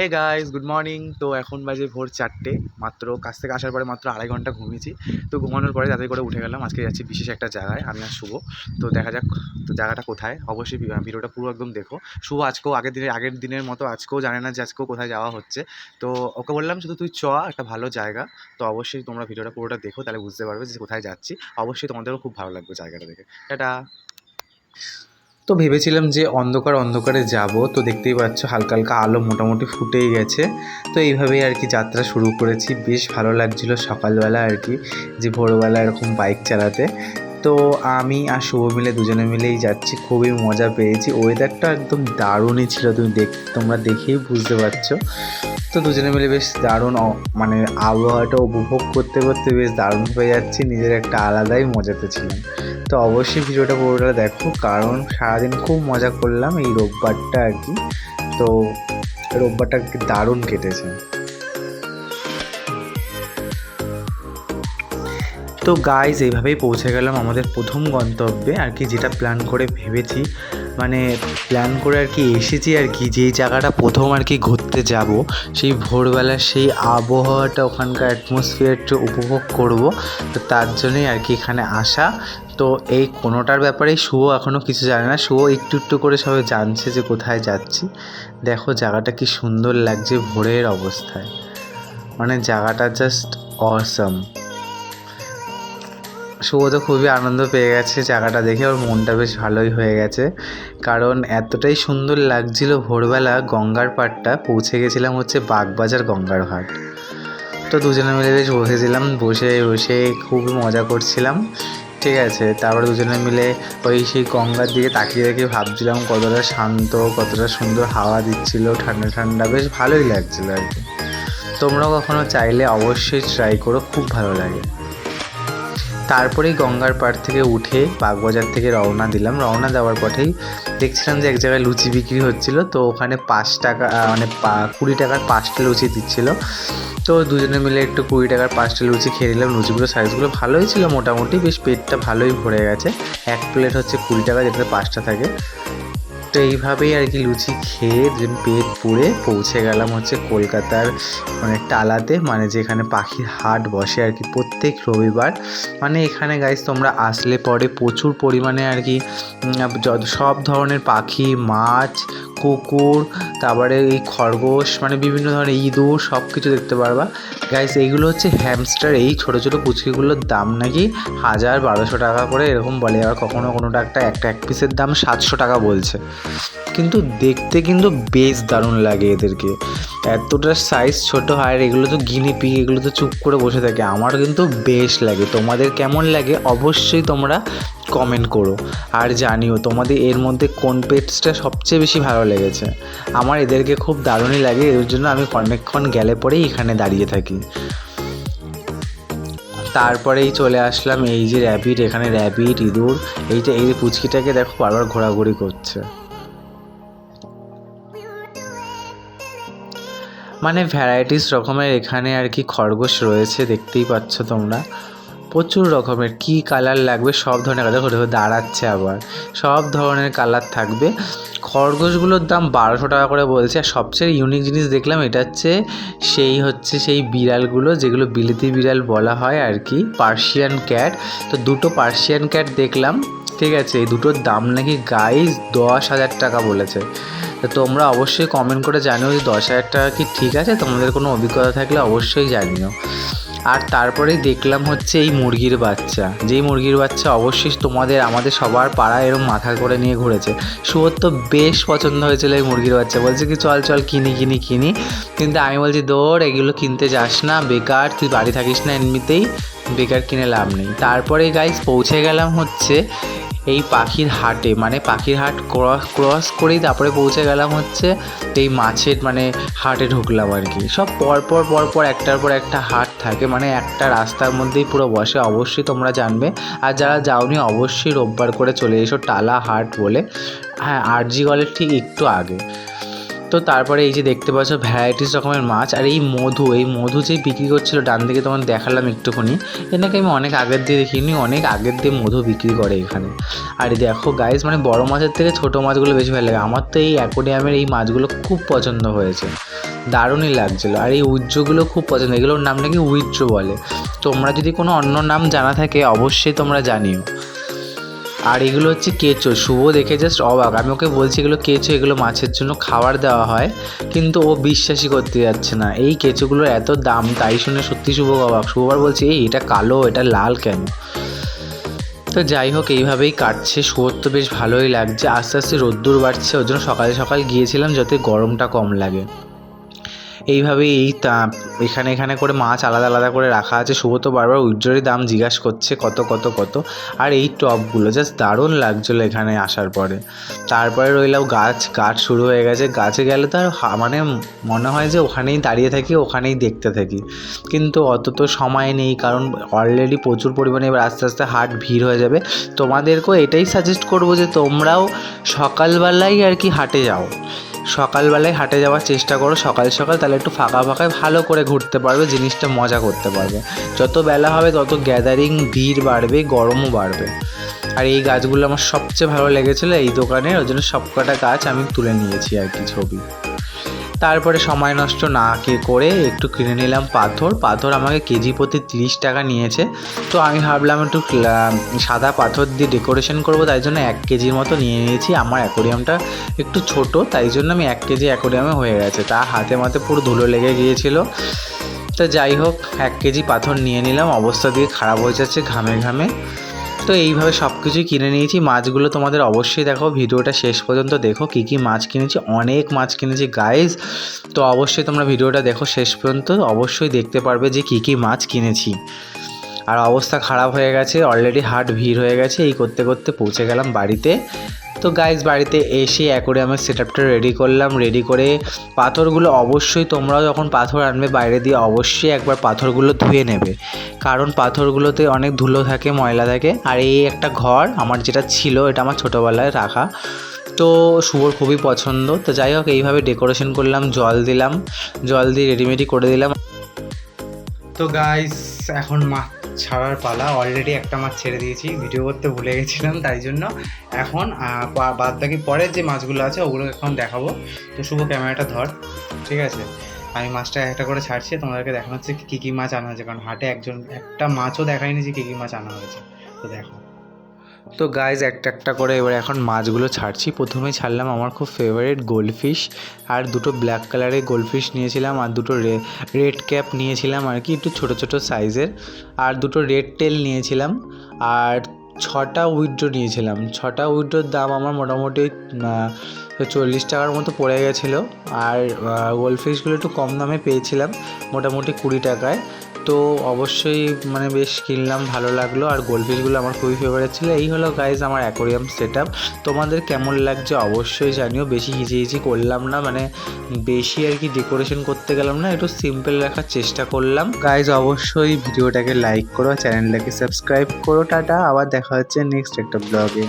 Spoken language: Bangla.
Hey guys, good morning. তো এখন বাজে ভোর 4টে। মাত্র কাজ থেকে আসার পরে মাত্র আড়াই ঘন্টা ঘুমিয়েছি। তো ঘুমানোর পরে তাড়াতাড়ি করে উঠে গেলাম। আজকে যাচ্ছি বিশেষ একটা জায়গায়, আমি আর শুভ। তো দেখা যাক তো জায়গাটা কোথায়। অবশ্যই ভিডিওটা পুরো একদম দেখো। শুভ আজকেও আগের দিনের মতো আজকেও জানে না যে আজকেও কোথায় যাওয়া হচ্ছে। তো ওকে বললাম শুধু তুই একটা ভালো জায়গা। তো অবশ্যই তোমরা ভিডিওটা পুরোটা দেখো, তাহলে বুঝতে পারবে যে কোথায় যাচ্ছি। অবশ্যই তোমাদেরও খুব ভালো লাগবে জায়গাটা দেখে। এটা তো ভেবেছিলাম যে অন্ধকারে যাব। তো দেখতেই পাচ্ছ হালকা হালকা আলো মোটামুটি ফুটেই গেছে। তো এইভাবেই আর কি যাত্রা শুরু করেছি। বেশ ভালো লাগছিল সকালবেলা আর কি, যে ভোরবেলা এরকম বাইক চালাতে। তো আমি আর শুভ মিলে দুজনে মিলেই যাচ্ছি, খুবই মজা পেয়েছি। ওয়েদারটা একদম দারুণই ছিল, তোমরা দেখেই বুঝতে পারছো। তো দুজনে মিলে বেশ দারুণ মানে আবহাওয়াটা উপভোগ করতে করতে বেশ দারুণ হয়ে যাচ্ছি, নিজের একটা আলাদাই মজাতে ছিলাম। তো অবশ্যই ভিডিওটা পুরোটা দেখো, কারণ সারাদিন খুব মজা করলাম এই রোববারটা আর কি। তো রোববারটা দারুণ কেটেছে। তো গাইজ এইভাবেই পৌঁছে গেলাম আমাদের প্রথম গন্তব্যে আর কি, যেটা প্ল্যান করে ভেবেছি, মানে প্ল্যান করে আর কি এসেছি আর কি, যেই জায়গাটা প্রথম আর কি ঘুরতে যাব। সেই ভোরবেলার সেই আবহাওয়াটা, ওখানকার অ্যাটমসফিয়ারটা উপভোগ করব। তো তার জন্যই আর কি এখানে আসা। তো এই কোনোটার ব্যাপারেই শুভ এখনও কিছু জানে না। শুভ একটু একটু করে সবাই জানছে যে কোথায় যাচ্ছি। দেখো জায়গাটা কি সুন্দর লাগছে ভোরের অবস্থায়, মানে জায়গাটা জাস্ট অসাম। শুভ তো খুবই আনন্দ পেয়ে গেছে জায়গাটা দেখে, ওর মনটা বেশ ভালোই হয়ে গেছে, কারণ এতটাই সুন্দর লাগছিল। ভোরবেলা গঙ্গার পাড়টা পৌঁছে গেছিলাম হচ্ছে বাগবাজার গঙ্গার ঘাট। তো দুজনে মিলে বেশ বসেছিলাম, বসে খুবই মজা করছিলাম। ঠিক আছে, তারপরে দুজনে মিলে সেই গঙ্গার দিকে তাকিয়ে রেখে ভাবছিলাম কতটা শান্ত, কতটা সুন্দর হাওয়া দিচ্ছিল, ঠান্ডা ঠান্ডা, বেশ ভালোই লাগছিল আর কি। তোমরাও কখনো চাইলে অবশ্যই ট্রাই করো, খুব ভালো লাগে। তারপরেই গঙ্গার পাড় থেকে উঠে বাগবাজার থেকে রওনা দেওয়ার পথেই দেখছিলাম যে এক জায়গায় লুচি বিক্রি হচ্ছিল। তো ওখানে 5 টাকা মানে 20 টাকার 5টা লুচি দিচ্ছিল। তো দুজনে মিলে একটু 20 টাকার 5টা লুচি খেয়ে নিলাম। লুচিগুলো সাইজগুলো ভালোই ছিল, মোটামুটি বেশ পেটটা ভালোই ভরে গেছে। এক প্লেট হচ্ছে 20 টাকা, যেটাতে 5টা থাকে। তো এইভাবেই আর কি লুচি খেয়ে পেট পুড়ে পৌঁছে গেলাম হচ্ছে কলকাতার মানে টালাতে, মানে যেখানে পাখির হাট বসে আর কি প্রত্যেক রবিবার। মানে এখানে গাইস তোমরা আসলে পরে প্রচুর পরিমাণে আর কি সব ধরনের পাখি, মাছ, কুকুর, তারপরে এই খরগোশ, মানে বিভিন্ন ধরনের ইঁদুর, সব কিছু দেখতে পারবা গাইস। এইগুলো হচ্ছে হ্যামস্টার। এই ছোটো ছোটো পুচকিগুলোর দাম নাকি 1000-1200 টাকা করে এরকম বলে। আবার কখনো কোনোটা এক পিসের দাম 700 টাকা বলছে। কিন্তু দেখতে কিন্তু বেশ দারুণ লাগে এদেরকে, এতটা সাইজ ছোট হয়। আর এগুলো তো গিনিপিগ, এগুলো তো চুপ করে বসে থাকে। আমারও কিন্তু বেশ লাগে। তোমাদের কেমন লাগে অবশ্যই তোমরা কমেন্ট করো, আর জানিও তোমাদের এর মধ্যে কোন পেটসটা সবচেয়ে বেশি ভালো লেগেছে। আমার এদেরকে খুব দারুণই লাগে, এর জন্য আমি অনেকক্ষণ গেলে পরেই এখানে দাঁড়িয়ে থাকি। তারপরেই চলে আসলাম এই যে র্যাবিট, এখানে র্যাবিট, ইঁদুর, এই পুচকিটাকে দেখো বারবার ঘোরাঘুরি করছে। মানে ভ্যারাইটিস রকমের এখানে আর কি খরগোশ রয়েছে, দেখতেই পাচ্ছ তোমরা। প্রচুর রকমের কি কালার লাগবে সব ধরনের কালার, দেখো দাঁড়াচ্ছে, আবার সব ধরনের কালার থাকবে। খরগোশগুলোর দাম 1200 টাকা করে বলছে। আর সবচেয়ে ইউনিক জিনিস দেখলাম, এটা হচ্ছে সেই বিড়ালগুলো যেগুলো বিলেতি বিড়াল বলা হয় আর কি, পার্সিয়ান ক্যাট। তো দুটো পার্সিয়ান ক্যাট দেখলাম। ঠিক আছে, এই দুটোর দাম নাকি গাইস 10,000 টাকা বলেছে। তো তোমরা অবশ্যই কমেন্ট করে জানিও যে 10,000 টাকা কি ঠিক আছে, তোমাদের কোনো অভিজ্ঞতা থাকলে অবশ্যই জানিও। আর তারপরেই দেখলাম হচ্ছে এই মুরগির বাচ্চা, যেই মুরগির বাচ্চা অবশ্যই আমাদের সবার পাড়ায় এরকম মাথা করে নিয়ে ঘুরেছে। শুয়োর তো বেশ পছন্দ হয়েছিল এই মুরগির বাচ্চা, বলছে কি চল কিনি। কিন্তু আমি বলছি দৌড়, এগুলো কিনতে যাস না, বেকার, তুই বাড়ি থাকিস না এমনিতেই, বেকার কিনে লাভ নেই। তারপরে গাইস পৌঁছে গেলাম হচ্ছে এই পাখির হাটে, মানে পাখির হাট ক্রস করেই তারপরে পৌঁছে গেলাম হচ্ছে এই মাছের মানে হাটে ঢুকলাম আর কি। সব পরপর একটার পর একটা হাট থাকে, মানে একটা রাস্তার মধ্যেই পুরো বসে, অবশ্যই তোমরা জানবে। আর যারা যাওনি অবশ্যই রোববার করে চলে এসো, টালা হাট বলে। হ্যাঁ, আরজি কলের ঠিক একটু আগে। তো তারপরে এই যে দেখতে পাচ্ছ ভ্যারাইটিস রকমের মাছ। আর এই মধু যে বিক্রি করছিল ডান দিকে, তোমার দেখালাম একটুখানি, এনাকে আমি অনেক আগের দিয়ে দেখিনি, অনেক আগের দিয়ে মধু বিক্রি করে এখানে। আর দেখো গাইস, মানে বড় মাছের থেকে ছোট মাছগুলো বেশি ভালো লাগে আমার। তো এই অ্যাকোরিয়ামের এই মাছগুলো খুব পছন্দ হয়েছে। দারুণই লাগছিলো। আর এই উইড্রোগুলো খুব পছন্দ, এগুলোর নাম নাকি উইড্রো বলে। তোমরা যদি কোনো অন্য নাম জানা থাকে অবশ্যই তোমরা জানিও। আর এগুলো হচ্ছে কেঁচো। শুভ দেখে জাস্ট অবাক, আমি ওকে বলছি এগুলো কেঁচো, এগুলো মাছের জন্য খাবার দেওয়া হয়, কিন্তু ও বিশ্বাসই করতে যাচ্ছে না। এই কেঁচোগুলোর এত দাম, তাই শুনে সত্যি শুভ অবাক। শুভবার বলছে এই এটা কালো, এটা লাল কেন? তো যাই হোক, এইভাবেই কাটছে। শুভর তো বেশ ভালোই লাগছে। আস্তে আস্তে রোদ্দুর বাড়ছে, ওর জন্য সকাল সকাল গিয়েছিলাম যাতে গরমটা কম লাগে। এইভাবেই এখানে এখানে করে মাছ আলাদা আলাদা করে রাখা আছে। শুভ তো বারবার উইড্রোরই দাম জিজ্ঞাসা করছে কত কত কত। আর এই টবগুলো জাস্ট দারুণ লাগছিলো এখানে আসার পরে। তারপরে রইলাম গাছ কাট শুরু হয়ে গেছে। গাছে গেলে তো আর মানে মনে হয় যে ওখানেই দাঁড়িয়ে থাকি, ওখানেই দেখতে থাকি, কিন্তু অত তো সময় নেই, কারণ অলরেডি প্রচুর পরিমাণে এবার আস্তে আস্তে হাট ভিড় হয়ে যাবে। তোমাদেরকেও এটাই সাজেস্ট করবো যে তোমরাও সকালবেলায় আর কি হাটে যাও, সকালবেলায় হাটে যাওয়ার চেষ্টা করো সকাল সকাল, তাহলে একটু ফাঁকা ফাঁকায় ভালো করে ঘুরতে পারবে, জিনিসটা মজা করতে পারবে। যত বেলা হবে তত গ্যাদারিং ভিড় বাড়বে, গরমও বাড়বে। আর এই গাছগুলো আমার সবচেয়ে ভালো লেগেছিলো এই দোকানে, ওই জন্য সবকটা গাছ আমি তুলে নিয়েছি আর কি ছবি। তারপরে সময় নষ্ট না করে একটু কিনে নিলাম পাথর। আমাকে কেজি প্রতি 30 টাকা নিয়েছে। তো আমি ভাবলাম একটু সাদা পাথর দিয়ে ডেকোরেশন করব, তাই জন্য 1 কেজির মতো নিয়ে নিয়েছি। আমার অ্যাকোরিয়ামটা একটু ছোট, তাই জন্য আমি 1 কেজি অ্যাকোরিয়ামে হয়ে গেছে। তা হাতে মাতে পুরো ধুলো লেগে গিয়েছিল। তো যাই হোক, 1 কেজি পাথর নিয়ে নিলাম। অবস্থা দিয়ে খারাপ হয়ে যাচ্ছে ঘামে ঘামে। তো এইভাবে সব কিছুই কিনে নিয়েছি। মাছগুলো তোমাদের অবশ্যই দেখো, ভিডিওটা শেষ পর্যন্ত দেখো কী কী মাছ কিনেছি। অনেক মাছ কিনেছি গাইজ, তো অবশ্যই তোমরা ভিডিওটা দেখো শেষ পর্যন্ত, অবশ্যই দেখতে পারবে যে কী কী মাছ কিনেছি। আর অবস্থা খারাপ হয়ে গেছে, অলরেডি হাট ভিড় হয়ে গেছে। এই করতে করতে পৌঁছে গেলাম বাড়িতে। তো গাইজ বাড়িতে এসে অ্যাকোরিয়ামের সেটআপটা রেডি করলাম। রেডি করে পাথরগুলো অবশ্যই তোমরাও যখন পাথর আনবে বাইরে দিয়ে অবশ্যই একবার পাথরগুলো ধুয়ে নেবে, কারণ পাথরগুলোতে অনেক ধুলো থাকে, ময়লা থাকে। আর এই একটা ঘর আমার যেটা ছিল, এটা আমার ছোটোবেলায় রাখা, তো শুভর খুবই পছন্দ। তো যাই হোক, এইভাবে ডেকোরেশন করলাম, জল দিলাম, জল দিয়ে রেডিমেডি করে দিলাম। তো গাইস এখন মাছ ছাড়ার পালা। অলরেডি একটা মাছ ছেড়ে দিয়েছি, ভিডিও করতে ভুলে গেছিলাম, তাই জন্য এখন বাদ বাকি পরের যে মাছগুলো আছে ওগুলো এখন দেখাবো। তো শুভ ক্যামেরাটা ধর, ঠিক আছে? আমি মাছটা একটা করে ছাড়ছি, তোমাদেরকে দেখানো হচ্ছে কী কী মাছ আনা হয়েছে, কারণ হাটে একটা মাছও দেখায়নি যে কী কী মাছ আনা হয়েছে। তো দেখো। তো গাইজ একটা একটা করে এবার এখন মাছগুলো ছাড়ছি। প্রথমেই ছাড়লাম আমার খুব ফেভারিট গোল্ডফিশ, আর দুটো ব্ল্যাক কালারের গোল্ডফিশ নিয়েছিলাম, আর দুটো রেড ক্যাপ নিয়েছিলাম আর কি, একটু ছোটো ছোটো সাইজের, আর দুটো রেড টেল নিয়েছিলাম, আর 6টা উইড্রো নিয়েছিলাম। 6টা উইড্রোর দাম আমার মোটামুটি 40 টাকার মতো পড়ে গেছিলো। আর গোল্ডফিশগুলো একটু কম দামে পেয়েছিলাম, মোটামুটি 20 টাকায়। তো অবশ্যই মানে বেশ কিনলাম, ভালো লাগলো। আর গোল্ডফিশগুলো আমার খুবই ফেভারিট ছিল। এই হলো গাইজ আমার অ্যাকোরিয়াম সেটআপ। তোমাদের কেমন লাগছে অবশ্যই জানিও। বেশি হিজিহিজি করলাম না, মানে বেশি আর কি ডেকোরেশন করতে গেলাম না, একটু সিম্পল রাখার চেষ্টা করলাম। গাইজ অবশ্যই ভিডিওটাকে লাইক করো, চ্যানেলটাকে সাবস্ক্রাইব করো। টাটা, আবার দেখা হচ্ছে নেক্সট একটা ব্লগে।